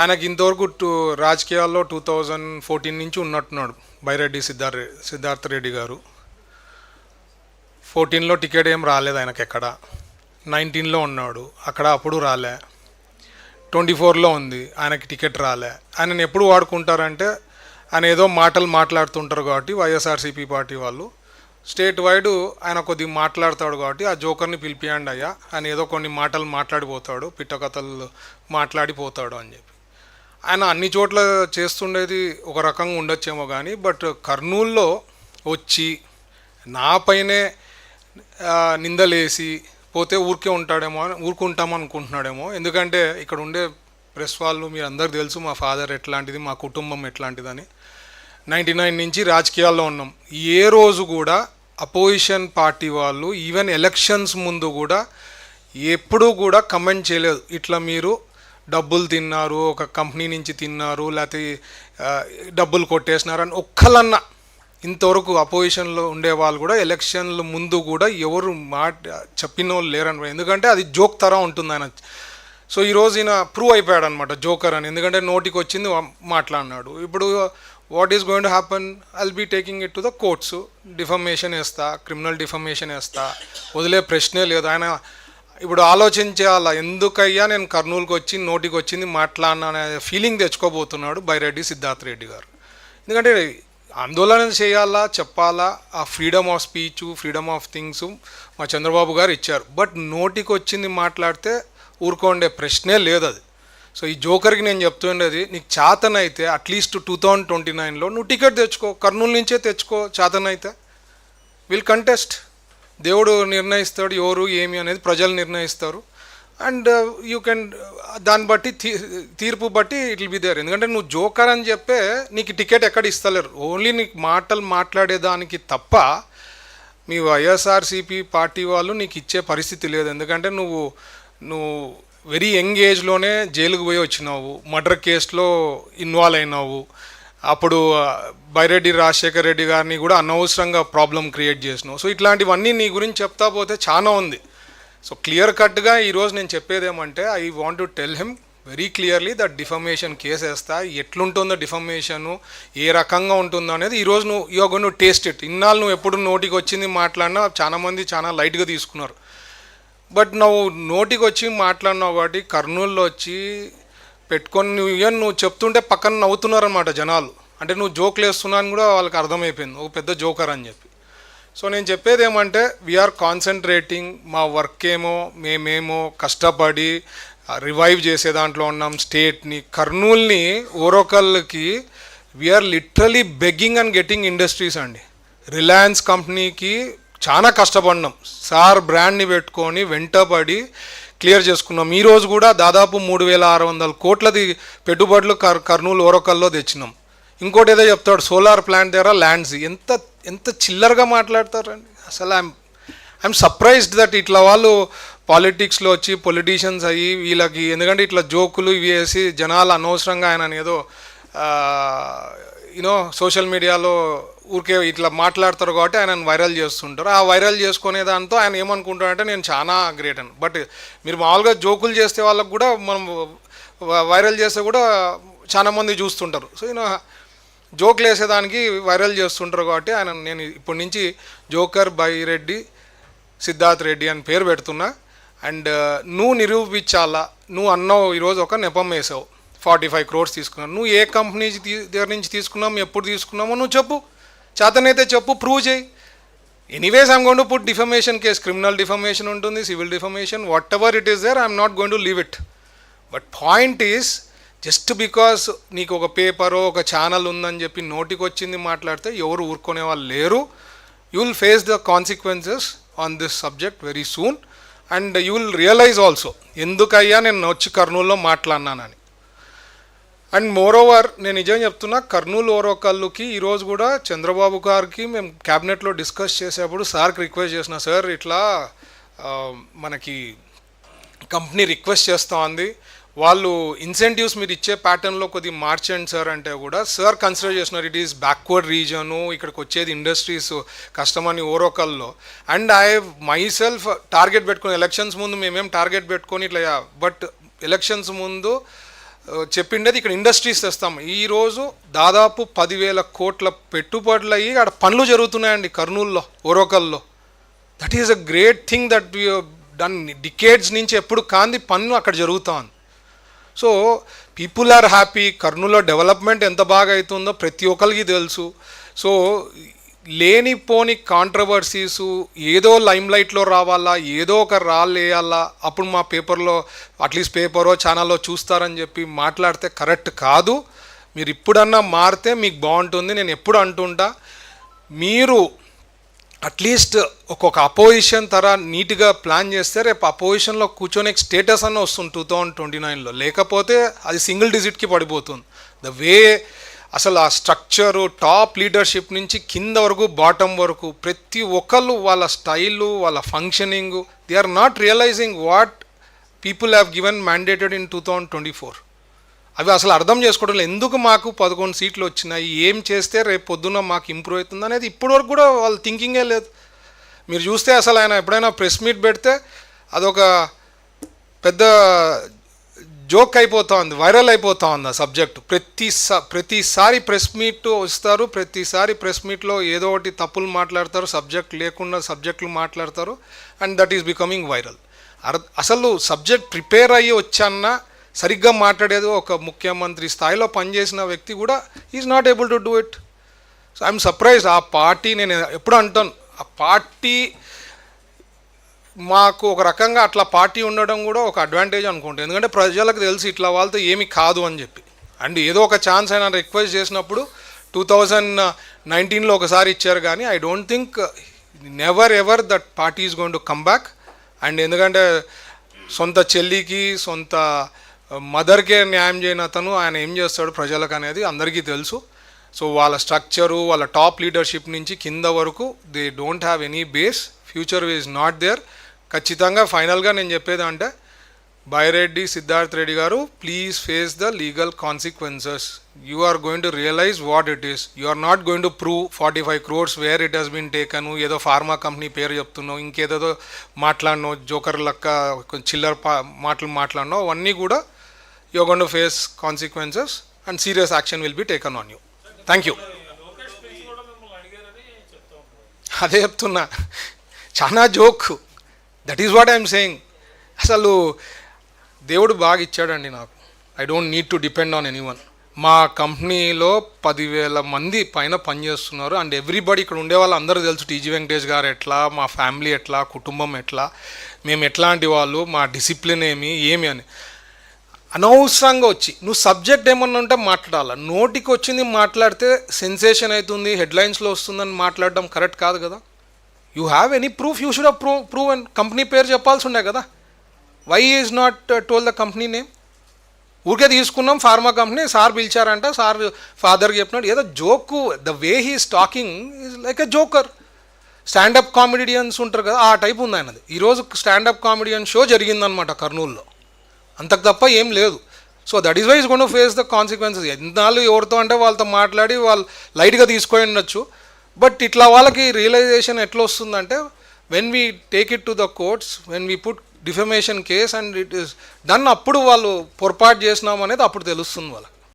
ఆయనకి ఇంతవరకు రాజకీయాల్లో 2014 నుంచి ఉన్నట్టున్నాడు బైరెడ్డి సిద్ధార్థ రెడ్డి గారు. 14లో టికెట్ ఏం రాలేదు ఆయనకి, ఎక్కడ 19లో ఉన్నాడు అక్కడ, అప్పుడు రాలే. 24లో ఉంది, ఆయనకి టికెట్ రాలే. ఆయనను ఎప్పుడు వాడుకుంటారంటే ఆయన ఏదో మాటలు మాట్లాడుతుంటారు కాబట్టి వైఎస్ఆర్సీపీ పార్టీ వాళ్ళు స్టేట్ వైడ్ ఆయన కొద్దిగా మాట్లాడతాడు కాబట్టి ఆ జోకర్ని పిలిపియండి అయ్యా, ఆయన ఏదో కొన్ని మాటలు మాట్లాడిపోతాడు, పిట్టకథలు మాట్లాడిపోతాడు అని చెప్పి. ఆయన అన్ని చోట్ల చేస్తుండేది ఒక రకంగా ఉండొచ్చేమో కానీ, బట్ కర్నూల్లో వచ్చి నాపైనే నిందలేసి పోతే ఊరుకుంటామో అనుకుంటున్నాడేమో. ఎందుకంటే ఇక్కడ ఉండే ప్రెస్ వాళ్ళు మీరు అందరికి తెలుసు మా ఫాదర్ ఎట్లాంటిది, మా కుటుంబం ఎట్లాంటిదని. 99 నుంచి రాజకీయాల్లో ఉన్నాం. ఏ రోజు కూడా అపోజిషన్ పార్టీ వాళ్ళు ఈవెన్ ఎలక్షన్స్ ముందు కూడా ఎప్పుడూ కూడా కమెంట్ చేయలేదు ఇట్లా మీరు డబ్బులు తిన్నారు, ఒక కంపెనీ నుంచి తిన్నారు, లేకపోతే డబ్బులు కొట్టేసినారు అని ఒక్కలన్నా ఇంతవరకు అపోజిషన్లో ఉండే వాళ్ళు కూడా ఎలక్షన్ల ముందు కూడా ఎవరు చెప్పిన వాళ్ళు లేరని. ఎందుకంటే అది జోక్ తరా ఉంటుంది ఆయన. సో ఈరోజు ఈయన ప్రూవ్ అయిపోయాడు అనమాట జోకర్ అని. ఎందుకంటే నోటికి వచ్చింది మాట్లాడినాడు. ఇప్పుడు what is going to happen, I'll be taking it to the courts. Defamation వేస్తా, క్రిమినల్ డిఫమేషన్ వేస్తా, వదిలే ప్రశ్నే లేదు. ఆయన ఇప్పుడు ఆలోచించాలా, ఎందుకయ్యా నేను కర్నూలుకి వచ్చి నోటికి వచ్చింది మాట్లాడినా అనే ఫీలింగ్ తెచ్చుకోబోతున్నాడు బైరెడ్డి సిద్ధార్థ రెడ్డి గారు. ఎందుకంటే ఆందోళన చేయాలా, చెప్పాలా, ఆ freedom of speech, freedom of things మా చంద్రబాబు గారు ఇచ్చారు. బట్ నోటికి వచ్చింది మాట్లాడితే ఊరుకోండే ప్రశ్నే లేదు అది. సో ఈ జోకర్కి నేను చెప్తుండేది, నీకు చేతనైతే అట్లీస్ట్ 2029లో నువ్వు టికెట్ తెచ్చుకో, కర్నూలు నుంచే తెచ్చుకో. చేతనైతే విల్ కంటెస్ట్. దేవుడు నిర్ణయిస్తాడు ఎవరు ఏమి అనేది, ప్రజలు నిర్ణయిస్తారు. అండ్ యూ కెన్ దాన్ని బట్టి తీర్పు బట్టి ఇట్ విల్ బి దేర్. ఎందుకంటే నువ్వు జోకర్ అని చెప్పే నీకు టికెట్ ఎక్కడ ఇస్తలేరు. ఓన్లీ నీకు మాటలు మాట్లాడేదానికి తప్ప మీ వైఎస్ఆర్సీపీ పార్టీ వాళ్ళు నీకు ఇచ్చే పరిస్థితి లేదు. ఎందుకంటే నువ్వు వెరీ యంగ్ ఏజ్లోనే జైలుకు పోయి వచ్చినావు, మర్డర్ కేసులో ఇన్వాల్వ్ అయినావు. అప్పుడు బైరెడ్డి రాజశేఖర్ రెడ్డి గారిని కూడా అనవసరంగా ప్రాబ్లం క్రియేట్ చేసినావు. సో ఇట్లాంటివన్నీ నీ గురించి చెప్తా పోతే చాలా ఉంది. సో క్లియర్ కట్గా ఈరోజు నేను చెప్పేది ఏమంటే, I want to tell him very clearly that defamation case వేస్తా. ఎట్లుంటుందో డిఫమేషను, ఏ రకంగా ఉంటుందో అనేది ఈరోజు నువ్వు నువ్వు టేస్ట్ ఇట్. ఇన్నాళ్ళు నువ్వు ఎప్పుడు నోటికి వచ్చింది మాట్లాడినా చాలామంది చాలా లైట్గా తీసుకున్నారు. బట్ నువ్వు నోటికి వచ్చి మాట్లాడినావు కాబట్టి కర్నూలులో వచ్చి పెట్టుకొని నువ్వు చెప్తుంటే పక్కన నవ్వుతున్నారు అనమాట జనాలు. అంటే నువ్వు జోక్లు వేస్తున్నా అని కూడా వాళ్ళకి అర్థమైపోయింది, ఒక పెద్ద జోకర్ అని చెప్పి. సో నేను చెప్పేది ఏమంటే, వీఆర్ కాన్సన్ట్రేటింగ్, మా వర్క్ మేమేమో కష్టపడి రివైవ్ చేసే దాంట్లో ఉన్నాం స్టేట్ని. కర్నూల్ని ఓరోకల్కి we are literally begging and getting industries అండి. రిలయన్స్ కంపెనీకి చాలా కష్టపడినాం, సార్ బ్రాండ్ని పెట్టుకొని వెంటబడి క్లియర్ చేసుకున్నాం. ఈరోజు కూడా దాదాపు 3600 కోట్లది పెట్టుబడులు కర్నూలు ఓరకల్లో తెచ్చినాం. ఇంకోటి ఏదో చెప్తాడు, సోలార్ ప్లాంట్ దగ్గర ల్యాండ్స్. ఎంత చిల్లరగా మాట్లాడతారండి అసలు. ఐఎమ్ సర్ప్రైజ్డ్ దట్ ఇట్లా వాళ్ళు పాలిటిక్స్లో వచ్చి పొలిటీషియన్స్ అయ్యి వీళ్ళకి, ఎందుకంటే ఇట్లా జోకులు ఇవి వేసి జనాలు అనవసరంగా ఆయన ఏదో సోషల్ మీడియాలో ఊరికే ఇట్లా మాట్లాడతారు కాబట్టి ఆయన వైరల్ చేస్తుంటారు. ఆ వైరల్ చేసుకునే దాంతో ఆయన ఏమనుకుంటారంటే నేను చాలా గ్రేట్ అని. బట్ మీరు మామూలుగా జోకులు చేస్తే వాళ్ళకు కూడా మనం వైరల్ చేస్తే కూడా చాలామంది చూస్తుంటారు. సో జోకులు వేసేదానికి వైరల్ చేస్తుంటారు కాబట్టి నేను ఇప్పటి నుంచి జోకర్ బైరెడ్డి సిద్ధార్థ రెడ్డి అని పేరు పెడుతున్నా. అండ్ నువ్వు నిరూపించాలా, నువ్వు అన్నావు ఈరోజు ఒక నెపం వేసావు, 45 crores తీసుకున్నావు. నువ్వు ఏ కంపెనీ దగ్గర నుంచి తీసుకున్నావు, ఎప్పుడు తీసుకున్నామో నువ్వు చెప్పు, చేతనైతే చెప్పు, ప్రూవ్ చేయి. Anyways I'm going to put defamation case, criminal defamation ఉంటుంది, civil defamation, whatever it is there, I'm not going to leave it. But point is, just because నీకు ఒక పేపరో ఒక ఛానల్ ఉందని చెప్పి నోటికి వచ్చింది మాట్లాడితే ఎవరు ఊరుకునే వాళ్ళు లేరు. You will face the consequences on this subject very soon. And you will realise also ఎందుకయ్యా నేను వచ్చి కర్నూలులో మాట్లాడినానని. అండ్ మోర్ ఓవర్ నేను నిజం చెప్తున్నా, కర్నూలు ఓరోకల్లుకి ఈరోజు కూడా చంద్రబాబు గారికి మేము క్యాబినెట్లో డిస్కస్ చేసేప్పుడు సార్కి రిక్వెస్ట్ చేసిన, సార్ ఇట్లా మనకి కంపెనీ రిక్వెస్ట్ చేస్తూ ఉంది, వాళ్ళు ఇన్సెంటివ్స్ మీరు ఇచ్చే ప్యాటర్న్లో కొద్దిగా మార్చండి సార్ అంటే కూడా సార్ కన్సిడర్ చేస్తున్నారు ఇట్ ఈస్ బ్యాక్వర్డ్ రీజను, ఇక్కడికి వచ్చేది ఇండస్ట్రీస్ కష్టమని ఓరోకల్లో. And I myself target పెట్టుకుని ఎలక్షన్స్ ముందు మేమేం టార్గెట్ పెట్టుకొని ఇట్లా, బట్ ఎలక్షన్స్ ముందు చెప్పిండేది ఇక్కడ ఇండస్ట్రీస్ తెస్తాం. ఈరోజు దాదాపు 10,000 కోట్ల పెట్టుబడులు అయ్యి అక్కడ పనులు జరుగుతున్నాయండి కర్నూలులో, ఓరోకల్లో. That is a great thing that we done. Decades నుంచి ఎప్పుడు కాంది పనులు అక్కడ జరుగుతాం. So people are happy. కర్నూలులో డెవలప్మెంట్ ఎంత బాగా అవుతుందో ప్రతి ఒక్కరికి తెలుసు. సో లేనిపోని కాంట్రవర్సీసు, ఏదో లైమ్ లైట్లో రావాలా, ఏదో ఒక రాళ్ళు వేయాలా, అప్పుడు మా పేపర్లో అట్లీస్ట్ పేపరో ఛానల్లో చూస్తారని చెప్పి మాట్లాడితే కరెక్ట్ కాదు. మీరు ఇప్పుడన్నా మారితే మీకు బాగుంటుంది. నేను ఎప్పుడు అంటుంటా, మీరు అట్లీస్ట్ ఒక్కొక్క అపోజిషన్ తర నీట్గా ప్లాన్ చేస్తే రేపు అపోజిషన్లో కూర్చొని స్టేటస్ అన్న వస్తుంది 2029లో. లేకపోతే అది సింగిల్ డిజిట్కి పడిపోతుంది. ద వే అసలు ఆ స్ట్రక్చరు, టాప్ లీడర్షిప్ నుంచి కింద వరకు బాటమ్ వరకు ప్రతి ఒక్కళ్ళు వాళ్ళ స్టైలు, వాళ్ళ functioning, they are not realising what people have given mandated in 2024. అవి అసలు అర్థం చేసుకోవడం లేదు. ఎందుకు మాకు 11 సీట్లు వచ్చినాయి, ఏం చేస్తే రేపు పొద్దున్న మాకు ఇంప్రూవ్ అవుతుంది అనేది ఇప్పటివరకు కూడా వాళ్ళ థింకింగే లేదు. మీరు చూస్తే అసలు ఆయన ఎప్పుడైనా ప్రెస్ మీట్ పెడితే అదొక పెద్ద జోక్ అయిపోతా ఉంది, వైరల్ అయిపోతా ఉంది ఆ సబ్జెక్టు. ప్రతిసారి ప్రెస్ మీట్ వస్తారు, ప్రతిసారి ప్రెస్ మీట్లో ఏదో ఒకటి తప్పులు మాట్లాడతారు, సబ్జెక్ట్ లేకుండా సబ్జెక్టులు మాట్లాడతారు, and that is becoming viral. అసలు సబ్జెక్ట్ ప్రిపేర్ అయ్యి వచ్చాన్నా సరిగ్గా మాట్లాడేది ఒక ముఖ్యమంత్రి స్థాయిలో పనిచేసిన వ్యక్తి కూడా is not able to do it. So I'm surprised. ఆ పార్టీ, నేను ఎప్పుడు అంటాను, ఆ పార్టీ మాకు ఒక రకంగా అట్లా పార్టీ ఉండడం కూడా ఒక అడ్వాంటేజ్ అనుకుంటాను. ఎందుకంటే ప్రజలకు తెలుసు ఇట్లా వాళ్ళతో ఏమి కాదు అని చెప్పి. అండ్ ఏదో ఒక ఛాన్స్ అయినా రిక్వెస్ట్ చేసినప్పుడు 2019లో ఒకసారి ఇచ్చారు, కానీ I don't think never ever that party is going to come back. And ఎందుకంటే సొంత చెల్లికి, సొంత మదర్కే న్యాయం చేయని అతను ఆయన ఏం చేస్తాడు ప్రజలకు అనేది అందరికీ తెలుసు. సో వాళ్ళ స్ట్రక్చరు, వాళ్ళ టాప్ లీడర్షిప్ నుంచి కింద వరకు they don't have any base. Future is not there. ఖచ్చితంగా ఫైనల్గా నేను చెప్పేది అంటే, Byreddy Siddharth Reddy garu, please face the legal consequences. You are going to realise what it is. You are not going to prove 45 crores where it has been taken. ఏదో pharma company పేరు చెప్తున్నావు, ఇంకేదో మాట్లాడినావు, జోకర్ లెక్క చిల్లర మాటలు మాట్లాడినావు, అవన్నీ కూడా you are going to face consequences and serious action will be taken on you. Thank you. అదే చెప్తున్నా, చాలా joke. That is what I'm saying. అసలు దేవుడు బాగా ఇచ్చాడండి నాకు. I don't need to depend on anyone. మా కంపెనీలో 10,000 మంది పైన పనిచేస్తున్నారు. అండ్ ఎవ్రీబడి ఇక్కడ ఉండే వాళ్ళు అందరూ తెలుసు టీజీ వెంకటేష్ గారు ఎట్లా, మా ఫ్యామిలీ ఎట్లా, కుటుంబం ఎట్లా, మేము ఎట్లాంటి వాళ్ళు, మా డిసిప్లిన్ ఏమి అని. అనవసరంగా వచ్చి నువ్వు సబ్జెక్ట్ ఏమన్నా ఉంటే మాట్లాడాలి. నోటికి వచ్చింది మాట్లాడితే సెన్సేషన్ అవుతుంది, హెడ్లైన్స్లో వస్తుందని మాట్లాడడం కరెక్ట్ కాదు కదా. You have any proof, you should have prove and company పేరు చెప్పాల్సి ఉండే కదా. Why is not told the company name? ఊరికే తీసుకున్నాం ఫార్మా కంపెనీ, సార్ పిలిచారంట, సార్ ఫాదర్కి చెప్పినాడు, ఏదో joke. The way he's talking is like a joker. Standup comedians ఉంటారు కదా, ఆ టైప్ ఉంది ఆయనది. ఈరోజు స్టాండప్ కామెడియన్ షో జరిగిందనమాట కర్నూలులో, అంతకు తప్ప ఏం లేదు. So that is why is going to face the consequences. ఎన్నాళ్ళు ఎవరితో అంటే వాళ్ళతో మాట్లాడి వాళ్ళు లైట్గా తీసుకొని ఉండొచ్చు. బట్ ఇట్లా వాళ్ళకి రియలైజేషన్ ఎట్లా వస్తుందంటే, when we take it to the courts, when we put defamation case and it is done, అప్పుడు వాళ్ళు పొరపాటు చేసినాం అనేది అప్పుడు తెలుస్తుంది వాళ్ళకి.